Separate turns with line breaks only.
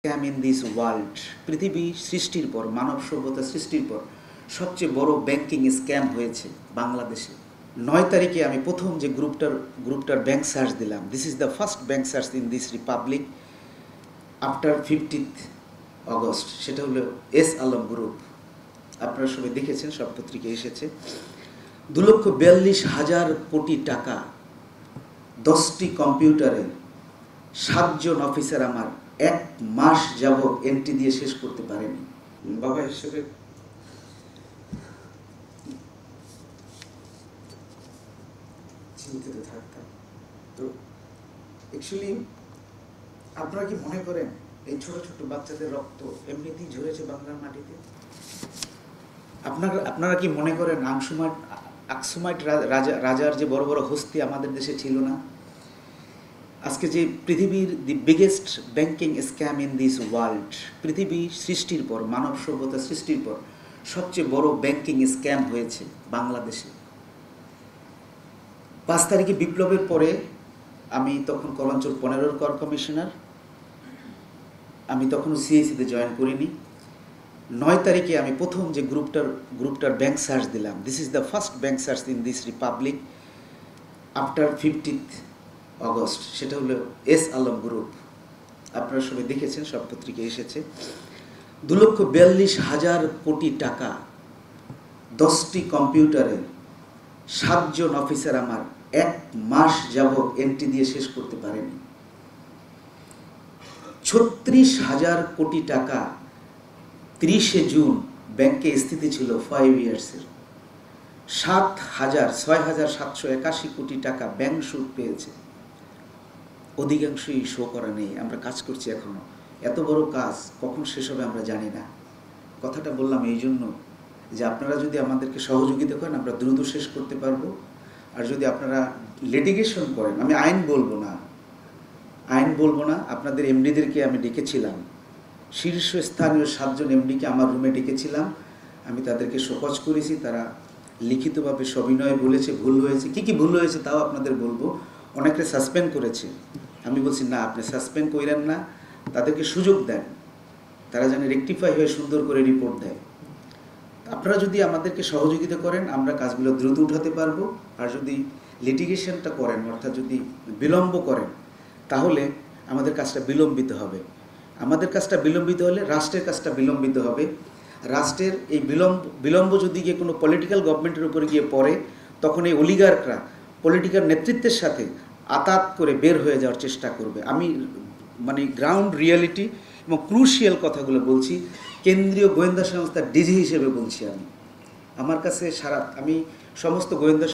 Scam in this world. পৃথিবী সৃষ্টির পর, মানব সভ্যতা সৃষ্টির পর সবচেয়ে বড় ব্যাংকিং স্ক্যাম হয়েছে বাংলাদেশে। 9 তারিখে আমি প্রথম যে গ্রুপটার ব্যাংক সার্চ দিলাম। This is the first bank search in this Republic after 15th August. সেটা হলো এস আলম গ্রুপ। আপনারা সবাই দেখেছেন, সব পত্রিকায় এসেছে। 2,42,000 কোটি টাকা 10টি কম্পিউটারে 7 জন অফিসার আমার 1 মাস যাবৎ এন্ট্রি দিয়ে শেষ করতে পারেনি। বাবা হিসেবে চিন্তিত থাকতাম। তো অ্যাকচুয়ালি আপনারা কি মনে করেন এই ছোট ছোট বাচ্চাদের রক্ত এমনিতেই ঝরেছে বাংলার মাটিতে? আপনারা কি মনে করেন আকসুমাইট রাজার যে বড় বড় হস্তি আমাদের দেশে ছিল না? আজকে যে পৃথিবীর দি biggest banking scam in this world, পৃথিবী সৃষ্টির পর, মানব সভ্যতা সৃষ্টির পর সবচেয়ে বড় ব্যাংকিং স্ক্যাম হয়েছে বাংলাদেশে। 5 তারিখে বিপ্লবের পরে আমি তখন কলাঞ্চল 15 কর কমিশনার, আমি তখনও সিএসিতে জয়েন করিনি। 9 তারিখে আমি প্রথম যে গ্রুপটার ব্যাংক সার্চ দিলাম। This is the first bank search in this Republic after 15th August. সেটা হলো এস আলম গ্রুপ। আপনারা সবাই দেখেছেন, সব পত্রিকায় এসেছে। 2,42,000 কোটি টাকা 10টি কম্পিউটারে 7 জন অফিসার আমার 1 মাস যাবৎ এন্ট্রি দিয়ে শেষ করতে পারেনি। 36,000 কোটি টাকা 30শে জুন ব্যাংকে স্থিতি ছিল 5 ইয়ার্সের। 6,781 কোটি টাকা ব্যাংক সুদ পেয়েছে। অধিকাংশই শো করা নেই। আমরা কাজ করছি এখনো। এত বড় কাজ কখন শেষ হবে আমরা জানি না। কথাটা বললাম এই জন্য যে আপনারা যদি আমাদেরকে সহযোগিতা করেন আমরা দ্রুত শেষ করতে পারবো। আর যদি আপনারা লিটিগেশন করেন, আমি আইন বলবো না, আপনাদের এমডিদেরকে আমি ডেকেছিলাম, শীর্ষস্থানীয় 7 জন এমডিকে আমার রুমে ডেকেছিলাম। আমি তাদেরকে শোকজ করেছি। তারা লিখিতভাবে সবিনয়ে বলেছে ভুল হয়েছে। কি ভুল হয়েছে তাও আপনাদের বলবো। অনেকে সাসপেন্ড করেছে। আমি বলছি না, আপনি সাসপেন্ড করেন না, তাদেরকে সুযোগ দেন, তারা যেন রেকটিফাই হয়ে সুন্দর করে রিপোর্ট দেয়। আপনারা যদি আমাদেরকে সহযোগিতা করেন আমরা কাজগুলো দ্রুত উঠাতে পারবো। আর যদি লিটিগেশনটা করেন, অর্থাৎ যদি বিলম্ব করেন, তাহলে আমাদের কাজটা বিলম্বিত হবে। আমাদের কাজটা বিলম্বিত হলে রাষ্ট্রের কাজটা বিলম্বিত হবে। রাষ্ট্রের এই বিলম্ব যদি গিয়ে কোনো পলিটিক্যাল গভর্নমেন্টের উপরে গিয়ে পড়ে, তখন এই অলিগারকরা পলিটিক্যাল নেতৃত্বের সাথে আতাত করে বের হয়ে যাওয়ার চেষ্টা করবে। আমি গ্রাউন্ড রিয়ালিটি এবং ক্রুশিয়াল কথাগুলো বলছি। কেন্দ্রীয় গোয়েন্দা সংস্থার ডিজি হিসেবে বলছি। আমি আমার কাছে আমি সমস্ত গোয়েন্দা